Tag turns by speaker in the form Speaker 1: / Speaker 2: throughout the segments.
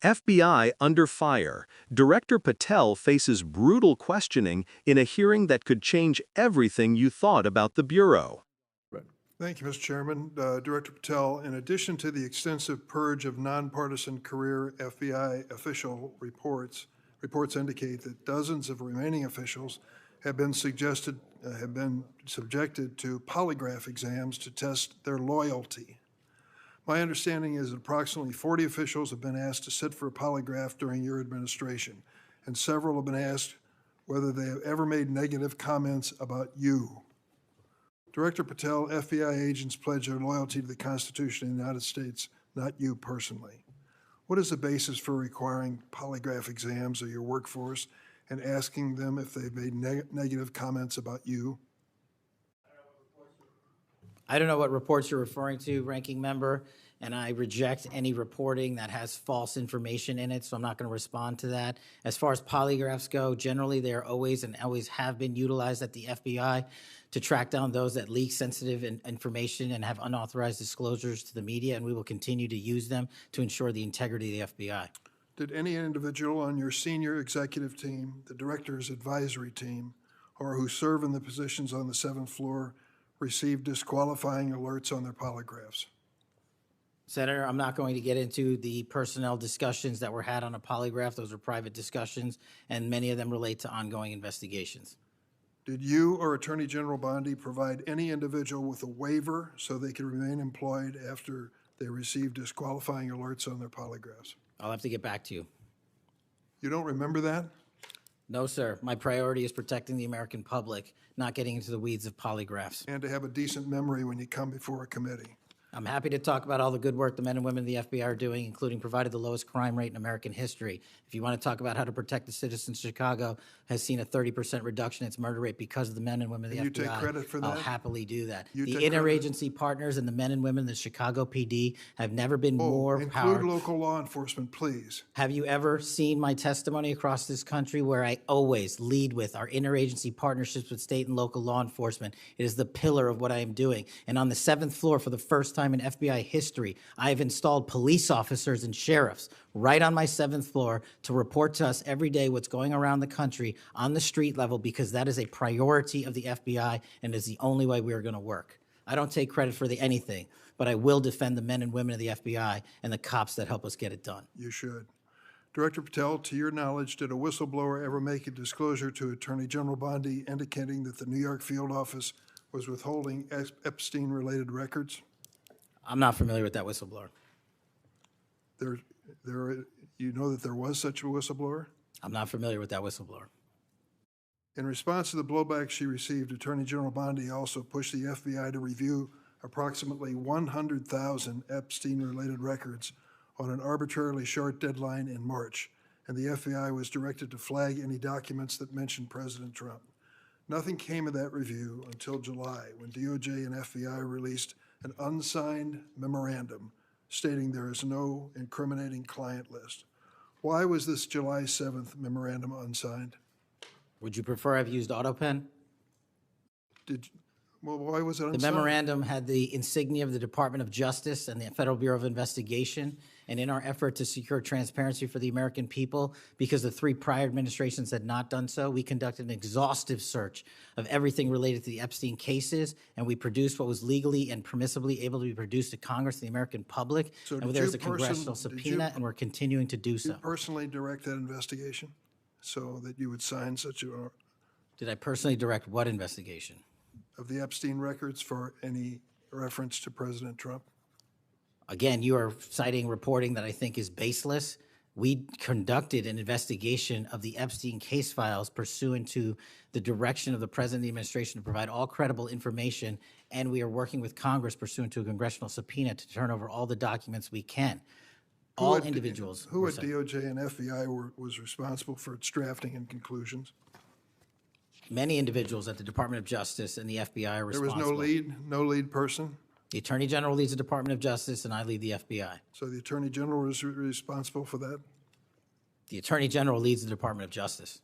Speaker 1: FBI under fire. Director Patel faces brutal questioning in a hearing that could change everything you thought about the Bureau.
Speaker 2: Thank you, Mr. Chairman. Director Patel, in addition to the extensive purge of nonpartisan career FBI official reports indicate that dozens of remaining officials have been subjected to polygraph exams to test their loyalty. My understanding is that approximately 40 officials have been asked to sit for a polygraph during your administration, and several have been asked whether they have ever made negative comments about you. Director Patel, FBI agents pledge their loyalty to the Constitution of the United States, not you personally. What is the basis for requiring polygraph exams of your workforce and asking them if they've made negative comments about you?
Speaker 3: I don't know what reports you're referring to, Ranking Member, and I reject any reporting that has false information in it, so I'm not going to respond to that. As far as polygraphs go, generally they are always and always have been utilized at the FBI to track down those that leak sensitive information and have unauthorized disclosures to the media, and we will continue to use them to ensure the integrity of the FBI.
Speaker 2: Did any individual on your senior executive team, the director's advisory team, or who serve in the positions on the 7th floor receive disqualifying alerts on their polygraphs?
Speaker 3: Senator, I'm not going to get into the personnel discussions that were had on a polygraph. Those are private discussions, and many of them relate to ongoing investigations.
Speaker 2: Did you or Attorney General Bondi provide any individual with a waiver so they could remain employed after they received disqualifying alerts on their polygraphs?
Speaker 3: I'll have to get back to you.
Speaker 2: You don't remember that?
Speaker 3: No, sir. My priority is protecting the American public, not getting into the weeds of polygraphs.
Speaker 2: And to have a decent memory when you come before a committee.
Speaker 3: I'm happy to talk about all the good work the men and women of the FBI are doing, including provided the lowest crime rate in American history. If you want to talk about how to protect the citizens, Chicago has seen a 30% reduction in its murder rate because of the men and women of the FBI.
Speaker 2: You take credit for that?
Speaker 3: I'll happily do that.
Speaker 2: You
Speaker 3: The
Speaker 2: take
Speaker 3: interagency partners and the men and women of the Chicago PD have never been more
Speaker 2: include
Speaker 3: powerful.
Speaker 2: local law enforcement, please.
Speaker 3: Have you ever seen my testimony across this country where I always lead with our interagency partnerships with state and local law enforcement? It is the pillar of what I am doing. And on the 7th floor, for the first time in FBI history, I have installed police officers and sheriffs right on my 7th floor to report to us every day what's going around the country on the street level, because that is a priority of the FBI and is the only way we are going to work. I don't take credit for anything, but I will defend the men and women of the FBI and the cops that help us get it done.
Speaker 2: You should. Director Patel, to your knowledge, did a whistleblower ever make a disclosure to Attorney General Bondi indicating that the New York field office was withholding Epstein-related records?
Speaker 3: I'm not familiar with that whistleblower.
Speaker 2: You know that there was such a whistleblower?
Speaker 3: I'm not familiar with that whistleblower.
Speaker 2: In response to the blowback she received, Attorney General Bondi also pushed the FBI to review approximately 100,000 Epstein-related records on an arbitrarily short deadline in March, and the FBI was directed to flag any documents that mentioned President Trump. Nothing came of that review until July, when DOJ and FBI released an unsigned memorandum stating there is no incriminating client list. Why was this July 7th memorandum unsigned?
Speaker 3: Would you prefer I've used AutoPen?
Speaker 2: Why was it unsigned?
Speaker 3: The memorandum had the insignia of the Department of Justice and the Federal Bureau of Investigation. And in our effort to secure transparency for the American people, because the 3 prior administrations had not done so, we conducted an exhaustive search of everything related to the Epstein cases, and we produced what was legally and permissibly able to be produced to Congress and the American public.
Speaker 2: So
Speaker 3: and there's a congressional subpoena, and we're continuing to do so.
Speaker 2: Did you personally direct that investigation so that you would sign such a...
Speaker 3: Did I personally direct what investigation?
Speaker 2: Of the Epstein records for any reference to President Trump?
Speaker 3: Again, you are citing reporting that I think is baseless. We conducted an investigation of the Epstein case files pursuant to the direction of the President of the administration to provide all credible information, and we are working with Congress pursuant to a congressional subpoena to turn over all the documents we can. All individuals.
Speaker 2: Who at DOJ and FBI was responsible for its drafting and conclusions?
Speaker 3: Many individuals at the Department of Justice and the FBI are responsible.
Speaker 2: There was no lead person?
Speaker 3: The Attorney General leads the Department of Justice, and I lead the FBI.
Speaker 2: So the Attorney General is responsible for that?
Speaker 3: The Attorney General leads the Department of Justice.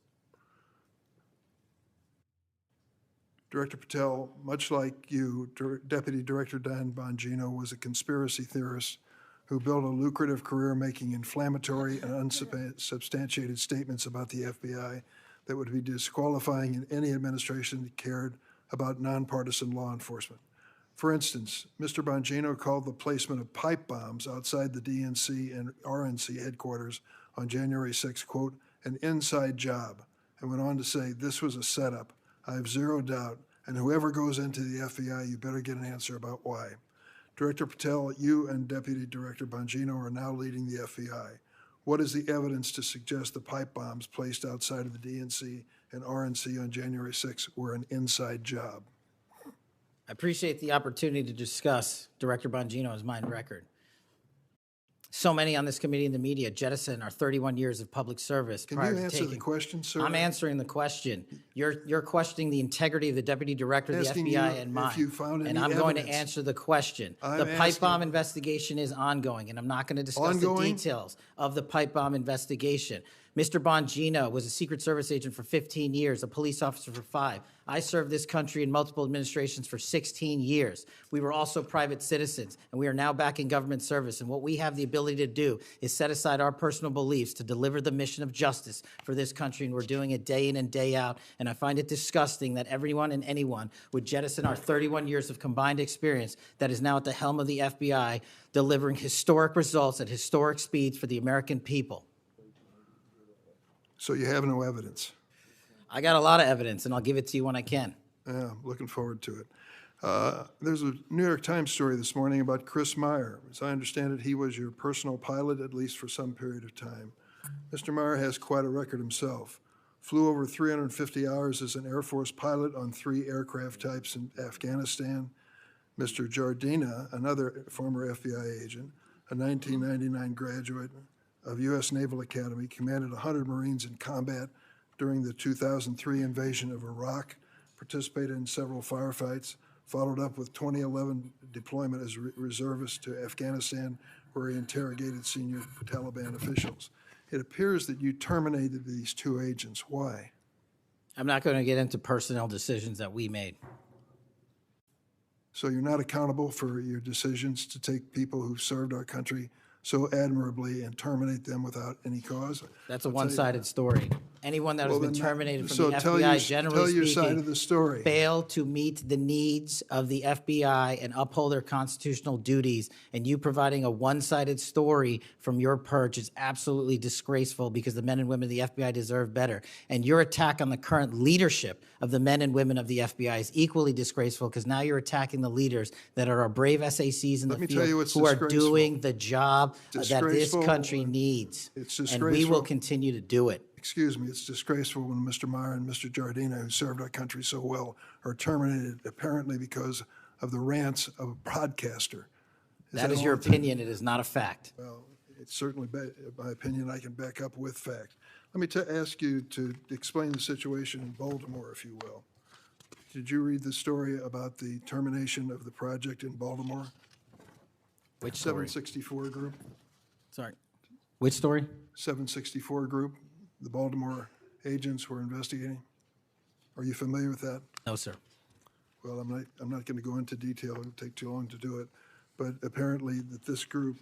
Speaker 2: Director Patel, much like you, Deputy Director Dan Bongino was a conspiracy theorist who built a lucrative career making inflammatory and unsubstantiated statements about the FBI that would be disqualifying in any administration that cared about nonpartisan law enforcement. For instance, Mr. Bongino called the placement of pipe bombs outside the DNC and RNC headquarters on January 6, quote, an inside job, and went on to say this was a setup. I have zero doubt, and whoever goes into the FBI, you better get an answer about why. Director Patel, you and Deputy Director Bongino are now leading the FBI. What is the evidence to suggest the pipe bombs placed outside of the DNC and RNC on January 6 were an inside job?
Speaker 3: I appreciate the opportunity to discuss Director Bongino's mind record. So many on this committee and the media jettison our 31 years of public service.
Speaker 2: Can you answer the question, sir?
Speaker 3: I'm answering the question. You're questioning the integrity of the Deputy Director of the FBI and mine.
Speaker 2: If you found any
Speaker 3: and I'm
Speaker 2: evidence.
Speaker 3: going to answer the question. The pipe bomb investigation is ongoing, and I'm not going to discuss the details of the pipe bomb investigation. Mr. Bongino was a Secret Service agent for 15 years, a police officer for 5. I served this country in multiple administrations for 16 years. We were also private citizens, and we are now back in government service. And what we have the ability to do is set aside our personal beliefs to deliver the mission of justice for this country, and we're doing it day in and day out. And I find it disgusting that everyone and anyone would jettison our 31 years of combined experience that is now at the helm of the FBI, delivering historic results at historic speeds for the American people.
Speaker 2: So you have no evidence?
Speaker 3: I got a lot of evidence, and I'll give it to you when I can.
Speaker 2: Yeah, I'm looking forward to it. There's a New York Times story this morning about Chris Meyer. As I understand it, he was your personal pilot, at least for some period of time. Mr. Meyer has quite a record himself. Flew over 350 hours as an Air Force pilot on 3 aircraft types in Afghanistan. Mr. Jardina, another former FBI agent, a 1999 graduate of U.S. Naval Academy, commanded 100 Marines in combat during the 2003 invasion of Iraq, participated in several firefights, followed up with 2011 deployment as reservist to Afghanistan, where he interrogated senior Taliban officials. It appears that you terminated these 2 agents. Why?
Speaker 3: I'm not going to get into personnel decisions that we made.
Speaker 2: So you're not accountable for your decisions to take people who've served our country so admirably and terminate them without any cause?
Speaker 3: That's a one-sided story. Anyone that has been terminated from the
Speaker 2: tell
Speaker 3: FBI, generally
Speaker 2: your side
Speaker 3: speaking,
Speaker 2: of the story.
Speaker 3: failed to meet the needs of the FBI and uphold their constitutional duties. And you providing a one-sided story from your perch is absolutely disgraceful, because the men and women of the FBI deserve better. And your attack on the current leadership of the men and women of the FBI is equally disgraceful, because now you're attacking the leaders that are our brave SACs in the field who are doing the job that this country needs.
Speaker 2: It's disgraceful.
Speaker 3: And we will continue to do it.
Speaker 2: Excuse me, it's disgraceful when Mr. Meyer and Mr. Jardina, who served our country so well, are terminated apparently because of the rants of a broadcaster.
Speaker 3: That is your opinion. It is not a fact.
Speaker 2: Well, it's certainly my opinion I can back up with fact. Let me ask you to explain the situation in Baltimore, if you will. Did you read the story about the termination of the project in Baltimore?
Speaker 3: Which story?
Speaker 2: 764 Group?
Speaker 3: Sorry. Which story?
Speaker 2: 764 Group, the Baltimore agents were investigating. Are you familiar with that?
Speaker 3: No, sir.
Speaker 2: Well, I'm not going to go into detail. It would take too long to do it. But apparently that this group,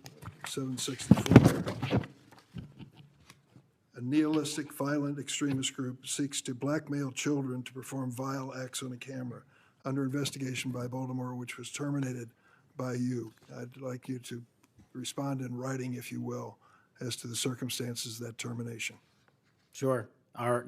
Speaker 2: 764, a nihilistic, violent extremist group, seeks to blackmail children to perform vile acts on a camera, under investigation by Baltimore, which was terminated by you. I'd like you to respond in writing, if you will, as to the circumstances of that termination.
Speaker 3: Sure. Our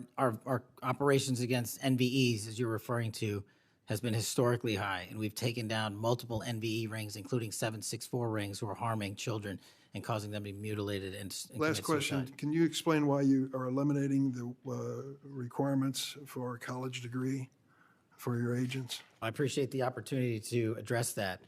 Speaker 3: operations against NVEs, as you're referring to, has been historically high, and we've taken down multiple NVE rings, including 764 rings, who are harming children and causing them to be mutilated and
Speaker 2: Last question,
Speaker 3: suicide.
Speaker 2: Can you explain why you are eliminating the requirements for a college degree for your agents?
Speaker 3: I appreciate the opportunity to address that.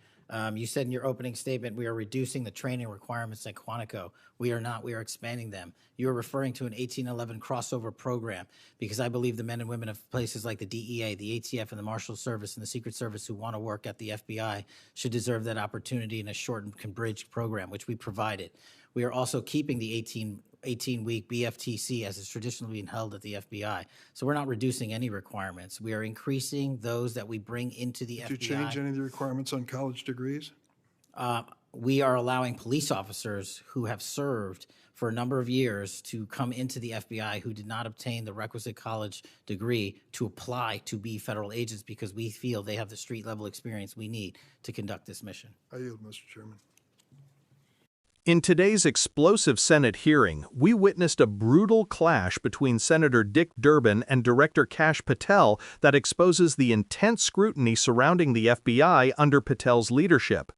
Speaker 3: You said in your opening statement, we are reducing the training requirements at Quantico. We are not. We are expanding them. You are referring to an 1811 crossover program, because I believe the men and women of places like the DEA, the ATF, and the Marshal Service and the Secret Service who want to work at the FBI should deserve that opportunity in a shortened, conbridged program, which we provided. We are also keeping the 18-week BFTC as is traditionally been held at the FBI. So we're not reducing any requirements. We are increasing those that we bring into the FBI.
Speaker 2: Did you change any of the requirements on college degrees?
Speaker 3: we are allowing police officers who have served for a number of years to come into the FBI who did not obtain the requisite college degree to apply to be federal agents because we feel they have the street-level experience we need to conduct this mission.
Speaker 2: I yield, Mr. Chairman.
Speaker 1: In today's explosive Senate hearing, we witnessed a brutal clash between Senator Dick Durbin and Director Kash Patel that exposes the intense scrutiny surrounding the FBI under Patel's leadership.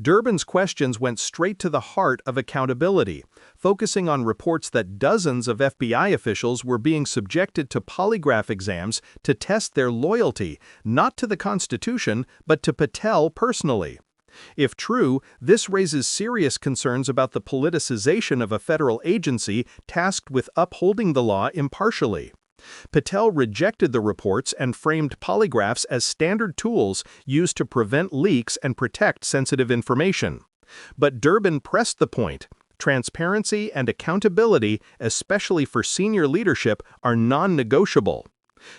Speaker 1: Durbin's questions went straight to the heart of accountability, focusing on reports that dozens of FBI officials were being subjected to polygraph exams to test their loyalty, not to the Constitution, but to Patel personally. If true, this raises serious concerns about the politicization of a federal agency tasked with upholding the law impartially. Patel rejected the reports and framed polygraphs as standard tools used to prevent leaks and protect sensitive information. But Durbin pressed the point. Transparency and accountability, especially for senior leadership, are non-negotiable.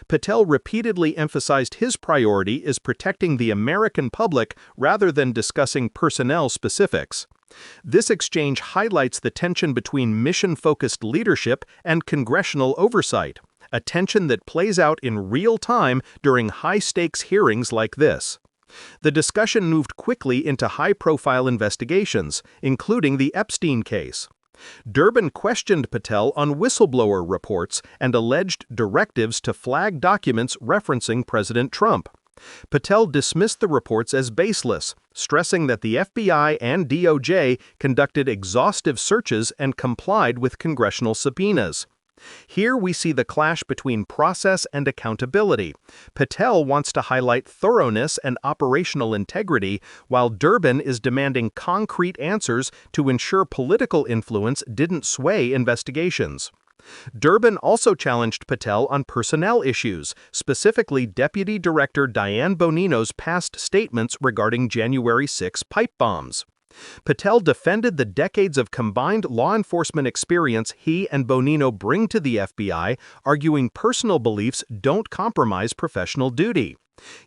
Speaker 1: Patel repeatedly emphasized his priority is protecting the American public rather than discussing personnel specifics. This exchange highlights the tension between mission-focused leadership and congressional oversight, a tension that plays out in real time during high-stakes hearings like this. The discussion moved quickly into high-profile investigations, including the Epstein case. Durbin questioned Patel on whistleblower reports and alleged directives to flag documents referencing President Trump. Patel dismissed the reports as baseless, stressing that the FBI and DOJ conducted exhaustive searches and complied with congressional subpoenas. Here we see the clash between process and accountability. Patel wants to highlight thoroughness and operational integrity, while Durbin is demanding concrete answers to ensure political influence didn't sway investigations. Durbin also challenged Patel on personnel issues, specifically Deputy Director Diane Bonino's past statements regarding January 6 pipe bombs. Patel defended the decades of combined law enforcement experience he and Bonino bring to the FBI, arguing personal beliefs don't compromise professional duty.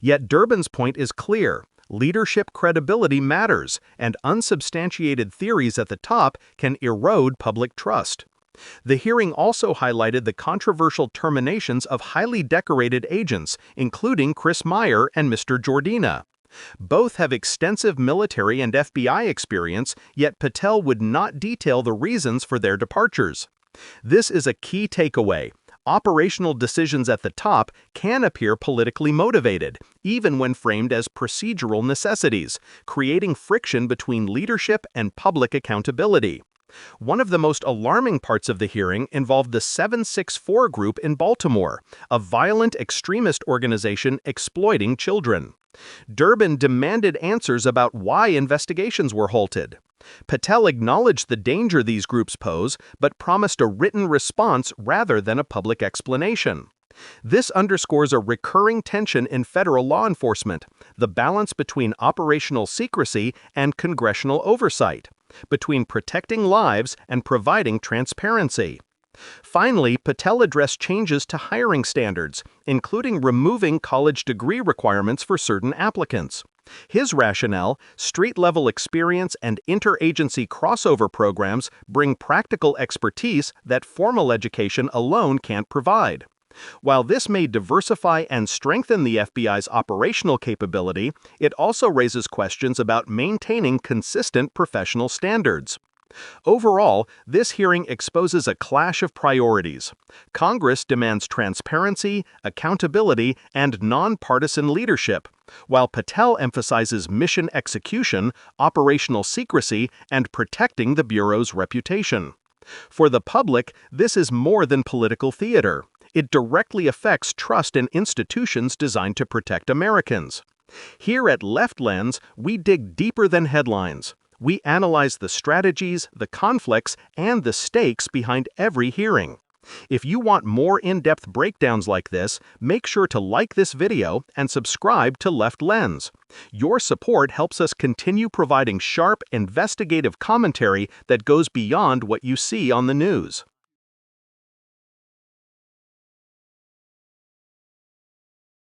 Speaker 1: Yet Durbin's point is clear. Leadership credibility matters, and unsubstantiated theories at the top can erode public trust. The hearing also highlighted the controversial terminations of highly decorated agents, including Chris Meyer and Mr. Jordina. Both have extensive military and FBI experience, yet Patel would not detail the reasons for their departures. This is a key takeaway. Operational decisions at the top can appear politically motivated, even when framed as procedural necessities, creating friction between leadership and public accountability. One of the most alarming parts of the hearing involved the 764 Group in Baltimore, a violent extremist organization exploiting children. Durbin demanded answers about why investigations were halted. Patel acknowledged the danger these groups pose, but promised a written response rather than a public explanation. This underscores a recurring tension in federal law enforcement, the balance between operational secrecy and congressional oversight, between protecting lives and providing transparency. Finally, Patel addressed changes to hiring standards, including removing college degree requirements for certain applicants. His rationale, street-level experience and interagency crossover programs bring practical expertise that formal education alone can't provide. While this may diversify and strengthen the FBI's operational capability, it also raises questions about maintaining consistent professional standards. Overall, this hearing exposes a clash of priorities. Congress demands transparency, accountability, and nonpartisan leadership, while Patel emphasizes mission execution, operational secrecy, and protecting the Bureau's reputation. For the public, this is more than political theater. It directly affects trust in institutions designed to protect Americans. Here at Left Lens, we dig deeper than headlines. We analyze the strategies, the conflicts, and the stakes behind every hearing. If you want more in-depth breakdowns like this, make sure to like this video and subscribe to Left Lens. Your support helps us continue providing sharp, investigative commentary that goes beyond what you see on the news.